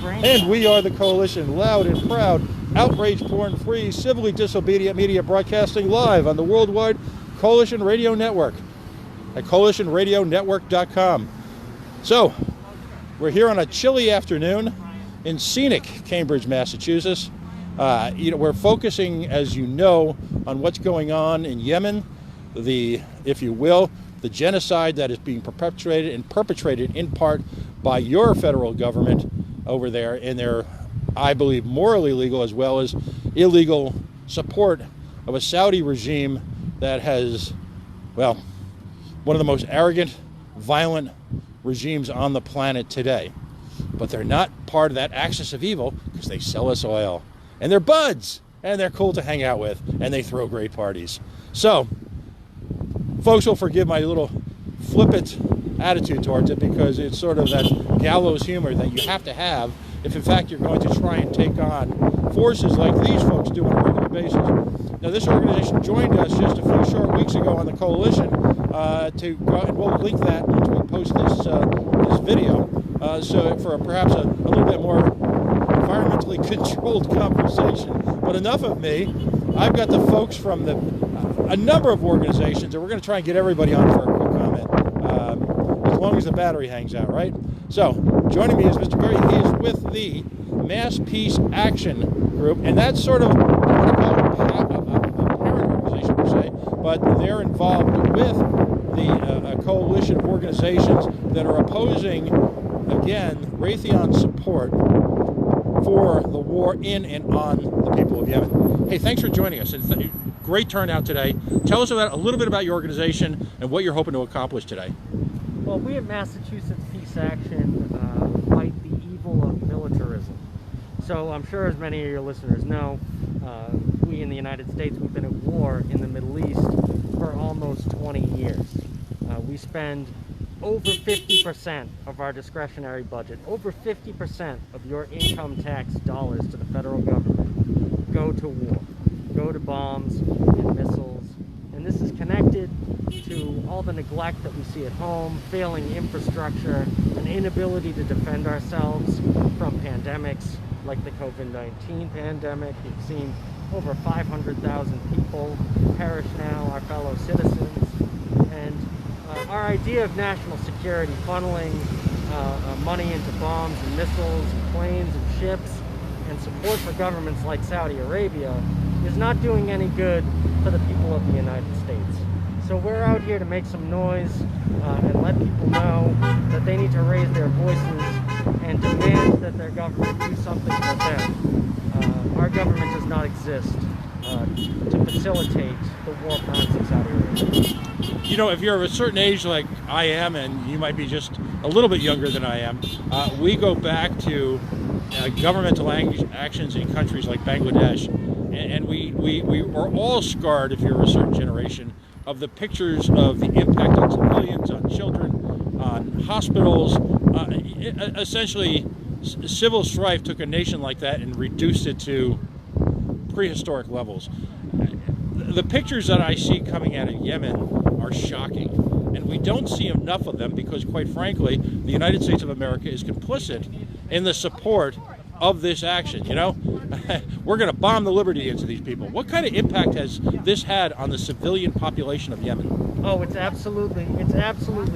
And we are the Coalition, loud and proud, outrage porn-free, civilly disobedient media broadcasting live on the worldwide Coalition Radio Network at coalitionradionetwork.com. So, we're here on a chilly afternoon in scenic Cambridge, Massachusetts. We're focusing, as you know, on what's going on in Yemen, if you will, the genocide that is being perpetrated in part by your federal government over there in their, I believe, morally legal as well as illegal support of a Saudi regime that has, well, one of the most arrogant, violent regimes on the planet today. But they're not part of that axis of evil because they sell us oil. And they're buds, and they're cool to hang out with, and they throw great parties. So, folks will forgive my little flippant attitude towards it because it's sort of that gallows humor that you have to have if in fact you're going to try and take on forces like these folks do on a regular basis. Now this organization joined us just a few short weeks ago on the Coalition to go, and we'll link that once we post this video, so for perhaps a little bit more environmentally controlled conversation. But enough of me. I've got the folks from a number of organizations, and we're going to try and get everybody on for a quick comment, as long as the battery hangs out, right? So, joining me is Mr. Gary. He is with the Mass Peace Action Group, and that's sort of, I want to call it a parent organization per se, but they're involved with the coalition of organizations that are opposing, again, Raytheon support for the war in and on the people of Yemen. Hey, thanks for joining us, and great turnout today. Tell us a little bit about your organization and what you're hoping to accomplish today. Well, we at Massachusetts Peace Action fight the evil of militarism. So I'm sure as many of your listeners know, we in the United States, we've been at war in the Middle East for almost 20 years. We spend over 50% of our discretionary budget, over 50% of your income tax dollars to the federal government go to war, go to bombs and missiles. And this is connected to all the neglect that we see at home, failing infrastructure, an inability to defend ourselves from pandemics like the COVID-19 pandemic. We've seen over 500,000 people perish now, our fellow citizens. And our idea of national security, funneling money into bombs and missiles and planes and ships, and support for governments like Saudi Arabia is not doing any good for the people of the United States. So we're out here to make some noise and let people know that they need to raise their voices and demand that their government do something for them. Our government does not exist to facilitate the war crimes of Saudi Arabia. You know, if you're of a certain age like I am, and you might be just a little bit younger than I am, we go back to governmental actions in countries like Bangladesh, and we are all scarred, if you're a certain generation, of the pictures of the impact on civilians, on children, on hospitals. Essentially, civil strife took a nation like that and reduced it to prehistoric levels. The pictures that I see coming out of Yemen are shocking, and we don't see enough of them because, quite frankly, the United States of America is complicit in the support of this action. You know, we're going to bomb the liberty into these people. What kind of impact has this had on the civilian population of Yemen? Oh, it's absolutely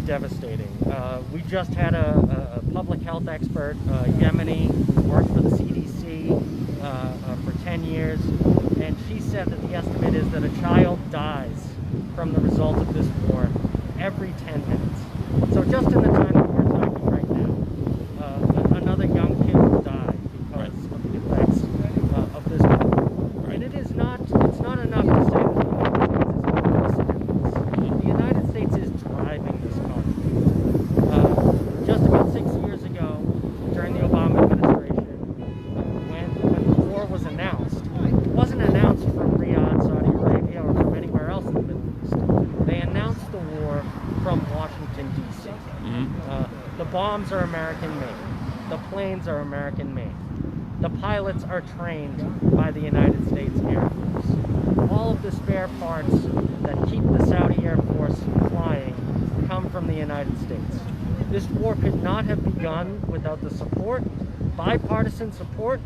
devastating. We just had a public health expert, Yemeni, worked for the CDC for 10 years, and she said that the estimate is that a child dies from the result of this war every 10 minutes. So just in the time that we're talking right now, another young kid will die because of the effects of this war. And it's not enough to say that the United States is driving this conflict. Just about 6 years ago, during the Obama administration, when the war was announced, it wasn't announced from Riyadh, Saudi Arabia, or from anywhere else in the Middle East. They announced the war from Washington, D.C. The bombs are American-made. The planes are American-made. The pilots are trained by the United States Air Force. All of the spare parts that keep the Saudi Air Force flying come from the United States. This war could not have begun without the support bipartisan support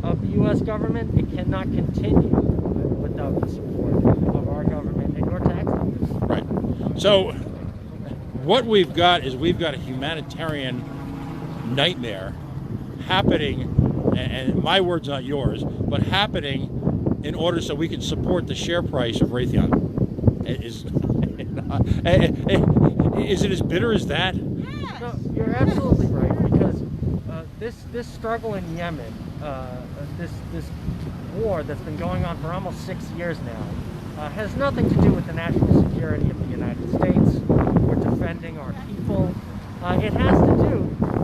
of the U.S. government, it cannot continue without the support of our government and your tax dollars. Right. So what we've got is we've got a humanitarian nightmare happening, and my words, not yours, but happening in order so we can support the share price of Raytheon. Is it as bitter as that? No, you're absolutely right, because this struggle in Yemen, this war that's been going on for almost 6 years now, has nothing to do with the national security of the United States or defending our people. It has to do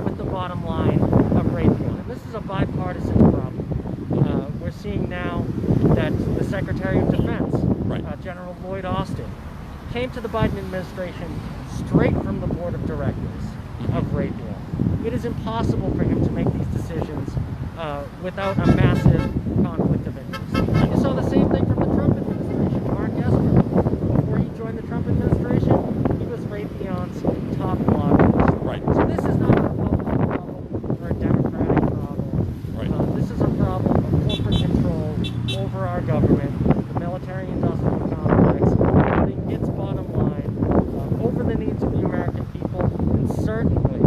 with the bottom line of Raytheon. And this is a bipartisan problem. We're seeing now that the Secretary of Defense, General Lloyd Austin, came to the Biden administration straight from the board of directors of Raytheon. It is impossible for him to make these decisions without a massive conflict of interest. You saw the same thing from the Trump administration. Mark Esper, before he joined the Trump administration, he was Raytheon's top lobbyist. Right. So this is not a Republican problem or a Democratic problem. Right. This is a problem of corporate control over our government, the military-industrial complex, putting its bottom line over the needs of the American people, and certainly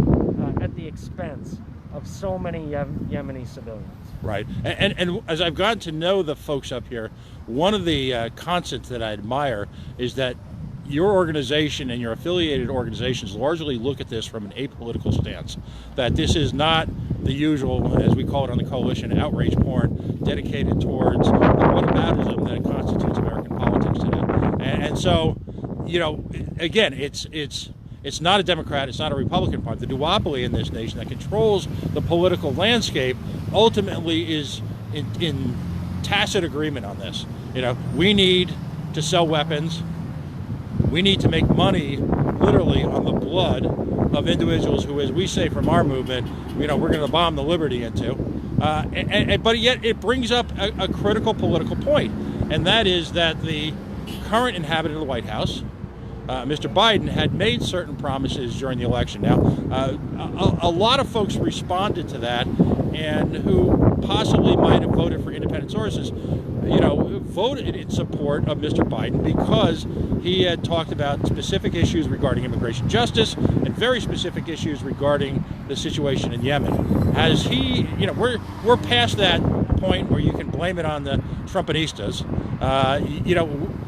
at the expense of so many Yemeni civilians. Right. And as I've gotten to know the folks up here, one of the constants that I admire is that your organization and your affiliated organizations largely look at this from an apolitical stance. That this is not the usual, as we call it on the coalition, outrage porn dedicated towards the whataboutism that constitutes American politics today. And so, you know, again, it's not a Democrat, it's not a Republican party. The duopoly in this nation that controls the political landscape ultimately is in tacit agreement on this. You know, we need to sell weapons. We need to make money literally on the blood of individuals who, as we say from our movement, you know, we're going to bomb the liberty into. But yet it brings up a critical political point, and that is that the current inhabitant of the White House, Mr. Biden, had made certain promises during the election. Now, a lot of folks responded to that, and who possibly might have voted for independent sources, you know, voted in support of Mr. Biden because he had talked about specific issues regarding immigration justice and very specific issues regarding the situation in Yemen. As he, you know, we're past that point where you can blame it on the Trumpistas. You know,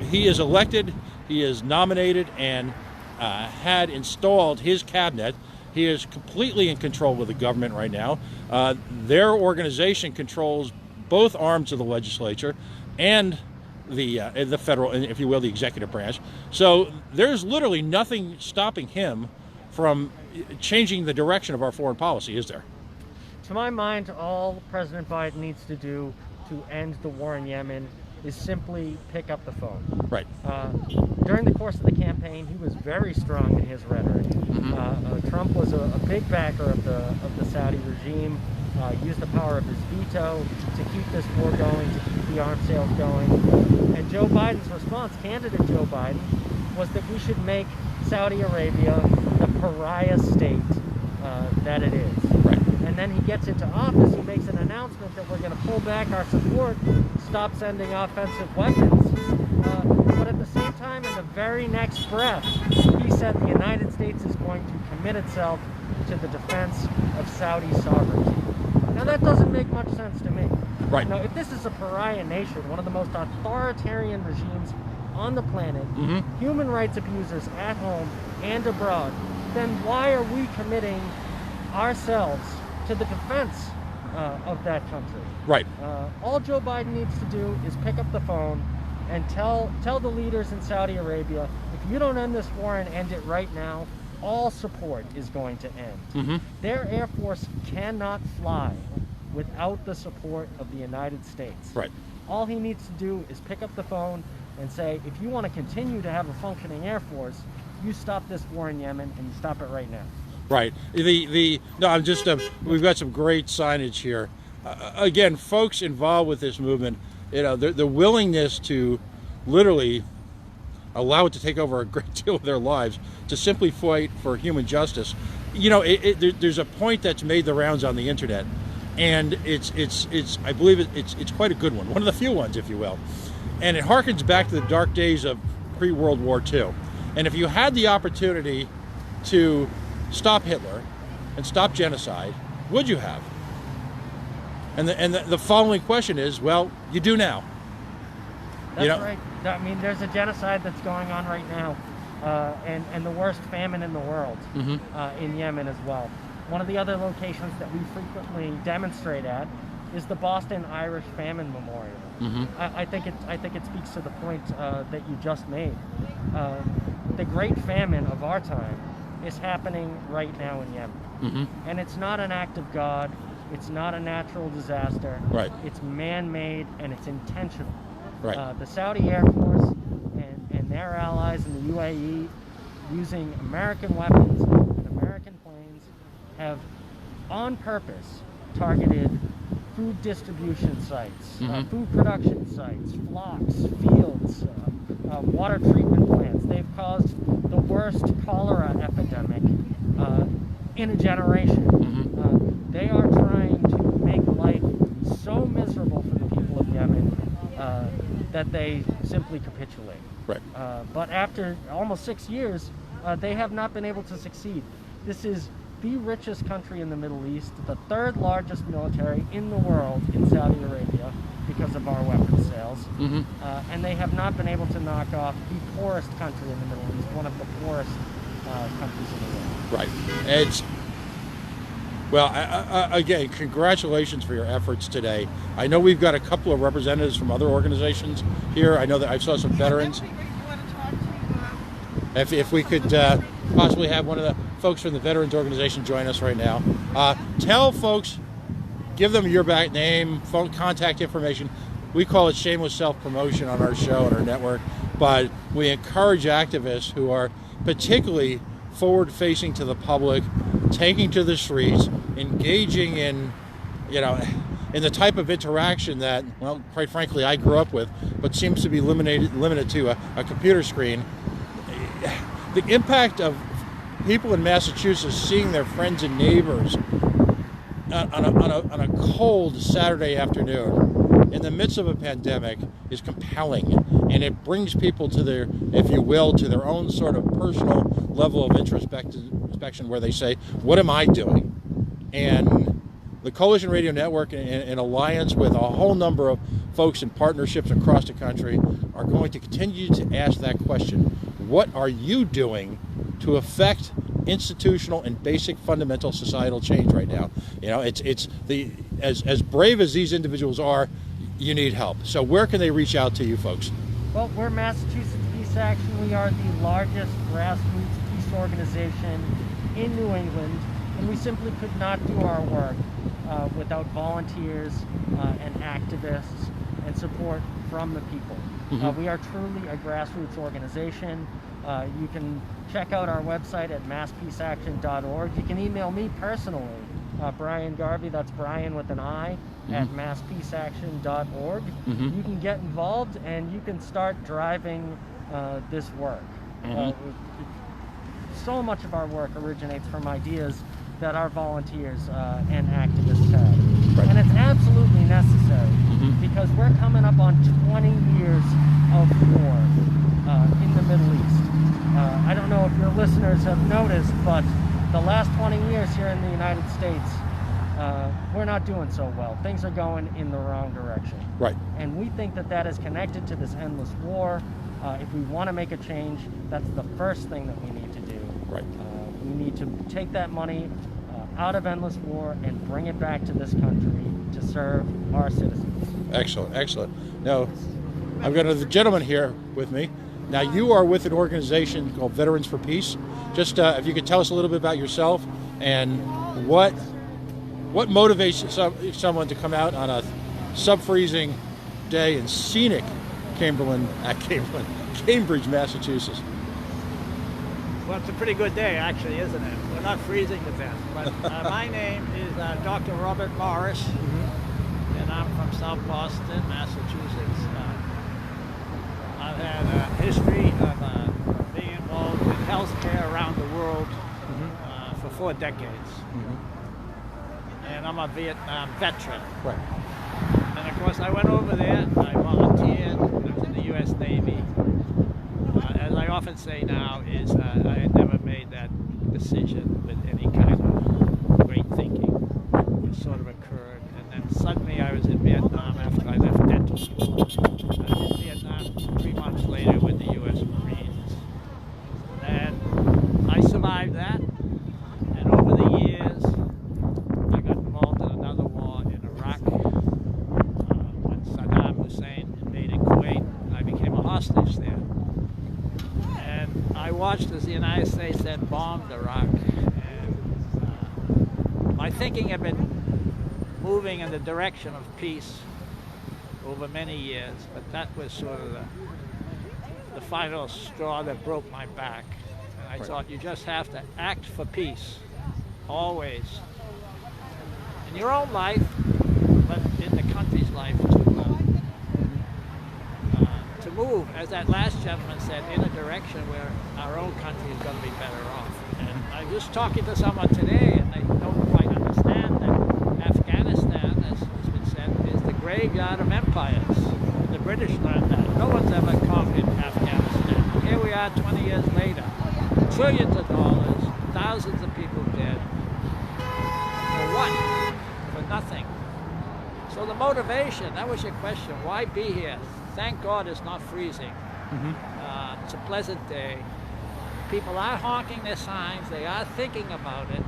he is elected, he is nominated, and had installed his cabinet. He is completely in control of the government right now. Their organization controls both arms of the legislature and the federal, if you will, the executive branch. So there's literally nothing stopping him from changing the direction of our foreign policy, is there? To my mind, all President Biden needs to do to end the war in Yemen is simply pick up the phone. Right. During the course of the campaign, he was very strong in his rhetoric. Trump was a big backer of the Saudi regime, used the power of his veto to keep this war going, to keep the arms sales going. And Joe Biden's response, candidate Joe Biden, was that we should make Saudi Arabia the pariah state that it is. Right. And then he gets into office, he makes an announcement that we're going to pull back our support, stop sending offensive weapons. But at the same time, in the very next breath, he said the United States is going to commit itself to the defense of Saudi sovereignty. Now that doesn't make much sense to me. Right. Now, if this is a pariah nation, one of the most authoritarian regimes on the planet, human rights abusers at home and abroad, then why are we committing ourselves to the defense of that country? Right. All Joe Biden needs to do is pick up the phone and tell the leaders in Saudi Arabia, if you don't end this war and end it right now, all support is going to end. Their Air Force cannot fly without the support of the United States. Right. All he needs to do is pick up the phone and say, if you want to continue to have a functioning Air Force, you stop this war in Yemen, and you stop it right now. Right. No, I'm just. We've got some great signage here. Again, folks involved with this movement, you know, the willingness to literally allow it to take over a great deal of their lives to simply fight for human justice. You know, there's a point that's made the rounds on the internet and it's I believe it's quite a good one of the few ones, if you will, and it harkens back to the dark days of pre-World War II. And if you had the opportunity to stop Hitler and stop genocide, would you have? And the following question is, well, you do now. That's right. I mean, there's a genocide that's going on right now, and the worst famine in the world in Yemen as well. One of the other locations that we frequently demonstrate at is the Boston Irish Famine Memorial. I think it speaks to the point that you just made. The Great Famine of our time is happening right now in Yemen, and it's not an act of God. It's not a natural disaster. Right. It's man-made and it's intentional. Right. The Saudi Air Force and their allies in the UAE, using American weapons and American planes, have on purpose targeted food distribution sites, food production sites, flocks, fields, water treatment plants. They've caused the worst cholera epidemic in a generation. They are trying to make life so miserable for the people of Yemen that they simply capitulate. Right. But after almost 6 years, they have not been able to succeed. This is the richest country in the Middle East, the third largest military in the world in Saudi Arabia because of our weapons sales. And they have not been able to knock off the poorest country in the Middle East, one of the poorest countries in the world. Right. It's well, again, congratulations for your efforts today. I know we've got a couple of representatives from other organizations here. I know that I saw some veterans. If we could possibly have one of the folks from the Veterans Organization join us right now. Tell folks, give them your back name, phone, contact information. We call it shameless self-promotion on our show and our network, but we encourage activists who are particularly forward-facing to the public, taking to the streets, engaging in, in the type of interaction that, well, quite frankly, I grew up with, but seems to be limited to a computer screen. The impact of people in Massachusetts seeing their friends and neighbors on a cold Saturday afternoon in the midst of a pandemic is compelling, and it brings people to their, if you will, to their own sort of personal level of introspection where they say, what am I doing? And the Coalition Radio Network, in alliance with a whole number of folks and partnerships across the country, are going to continue to ask that question. What are you doing to affect institutional and basic fundamental societal change right now? It's the as brave as these individuals are, you need help. So where can they reach out to you folks? Well, we're Massachusetts Peace Action. We are the largest grassroots peace organization in New England, and we simply could not do our work without volunteers and activists and support from the people. We are truly a grassroots organization. You can check out our website at masspeaceaction.org. You can email me personally, Brian Garvey, that's Brian with an I, at masspeaceaction.org. You can get involved and you can start driving this work. So much of our work originates from ideas that our volunteers and activists have. Right. And it's absolutely necessary because we're coming up on 20 years of war in the Middle East. I don't know if your listeners have noticed, but the last 20 years here in the United States, we're not doing so well. Things are going in the wrong direction. Right. And we think that that is connected to this endless war. If we want to make a change, that's the first thing that we need to do. Right. We need to take that money out of endless war and bring it back to this country to serve our citizens. Excellent, excellent. Now, I've got the gentleman here with me. Now, you are with an organization called Veterans for Peace. Just if you could tell us a little bit about yourself and what motivates someone to come out on a sub-freezing day in scenic Cambridge, Massachusetts. Well, it's a pretty good day, actually, isn't it? We're not freezing to death. But my name is Dr. Robert Morris, and I'm from South Boston, Massachusetts. I've had a history of being involved in healthcare around the world for 4 decades. and I'm a Vietnam veteran. Right. And of course, I went over there. I volunteered. I was in the U.S. Navy. As I often say now, is I had never made that decision with any kind of great thinking. It sort of occurred, and then suddenly I was in Vietnam after I left dental school. I was in Vietnam 3 months later with the U.S. Marines, and I survived that. And over the years, I got involved in another war in Iraq when Saddam Hussein invaded Kuwait. I became a hostage there. And I watched as the United States then bombed Iraq. And my thinking had been moving in the direction of peace over many years, but that was sort of the final straw that broke my back. And I thought you just have to act for peace, always. In your own life, but in the country's life too. To move, as that last gentleman said, in a direction where our own country is going to be better off. And I was just talking to someone today, and they don't quite understand that Afghanistan, as has been said, is the graveyard of empires. The British learned that. No one's ever conquered Afghanistan. Here we are 20 years later. Trillions of dollars, thousands of people dead. For what? For nothing. So the motivation, that was your question. Why be here? Thank God it's not freezing. It's a pleasant day. People are honking their signs. They are thinking about it.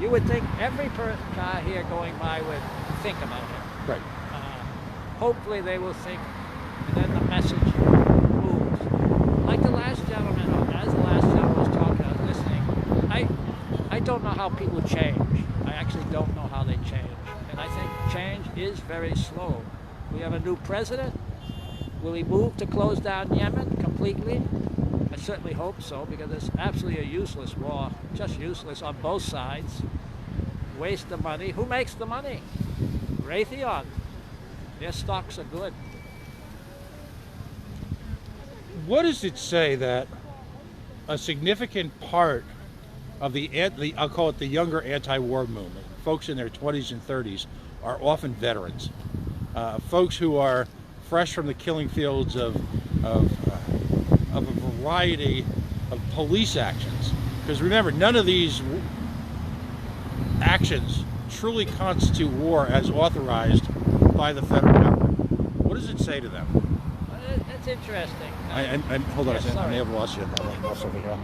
You would think every car here going by would think about it. Right. Hopefully they will think, and then the message moves. Like the last gentleman, or as the last gentleman was talking, I was listening. I don't know how people change. I actually don't know how they change. And I think change is very slow. We have a new president. Will he move to close down Yemen completely? I certainly hope so, because it's absolutely a useless war, just useless on both sides. Waste of money. Who makes the money? Raytheon. Their stocks are good. What does it say that a significant part of the I'll call it the younger anti-war movement, folks in their 20s and 30s, are often veterans, folks who are fresh from the killing fields of a variety of police actions? Because remember, none of these actions truly constitute war as authorized by the federal government. What does it say to them? Well, it's interesting. Hold on a second. I sorry. may have lost you. I lost over here.